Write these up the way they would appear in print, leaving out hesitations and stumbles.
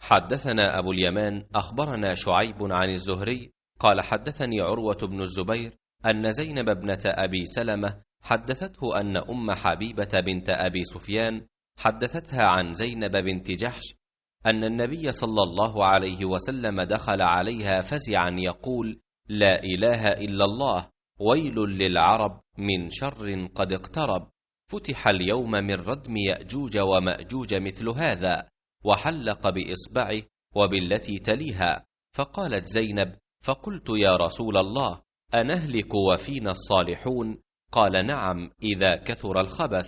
حدثنا أبو اليمان أخبرنا شعيب عن الزهري قال حدثني عروة بن الزبير أن زينب ابنة أبي سلمة حدثته أن أم حبيبة بنت أبي سفيان حدثتها عن زينب بنت جحش أن النبي صلى الله عليه وسلم دخل عليها فزعا يقول: لا إله إلا الله، ويل للعرب من شر قد اقترب، فتح اليوم من ردم يأجوج ومأجوج مثل هذا، وحلق بإصبعه وبالتي تليها. فقالت زينب: فقلت يا رسول الله أنهلك وفينا الصالحون؟ قال: نعم إذا كثر الخبث.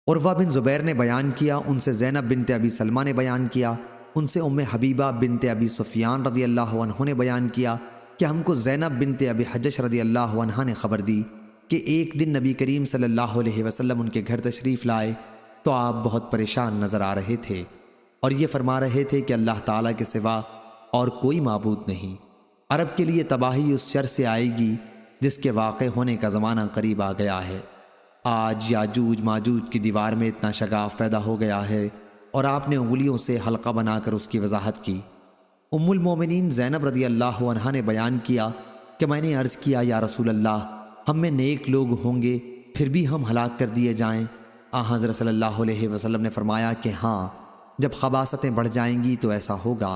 उर्वा बिन ज़ुबैर ने बयान किया, उनसे ज़ैनब बिनते अबी सलमा ने बयान किया, उनसे उम्मे हबीबा बिनते अबी सुफियान रदी अल्लाह अन्हा ने बयान किया कि हमको ज़ैनब बिनते अबी हजश रदी अल्लाह अन्हा ने ख़बर दी कि एक दिन नबी करीम सल्लल्लाहु अलैहि वसल्लम उनके घर तशरीफ़ लाए तो आप बहुत परेशान नज़र आ रहे थे और ये फरमा रहे थे कि अल्लाह ताला के सिवा और कोई माबूद नहीं। अरब के लिए तबाही उस शर से आएगी जिसके वाक़े होने का ज़माना करीब आ गया है। आज याजूज माजूज की दीवार में इतना शगाफ पैदा हो गया है और आपने उंगलियों से हल्का बनाकर उसकी वजाहत की। उम्मुल मोमिनीन ज़ैनब रदी अल्लाह अन्हा ने बयान किया कि मैंने अर्ज़ किया, या रसूल अल्लाह, हम में नेक लोग होंगे फिर भी हम हलाक कर दिए जाएं। हज़रत सल्लल्लाहु अलैहि वसल्लम ने फरमाया कि हाँ, जब खबासतें बढ़ जाएंगी तो ऐसा होगा।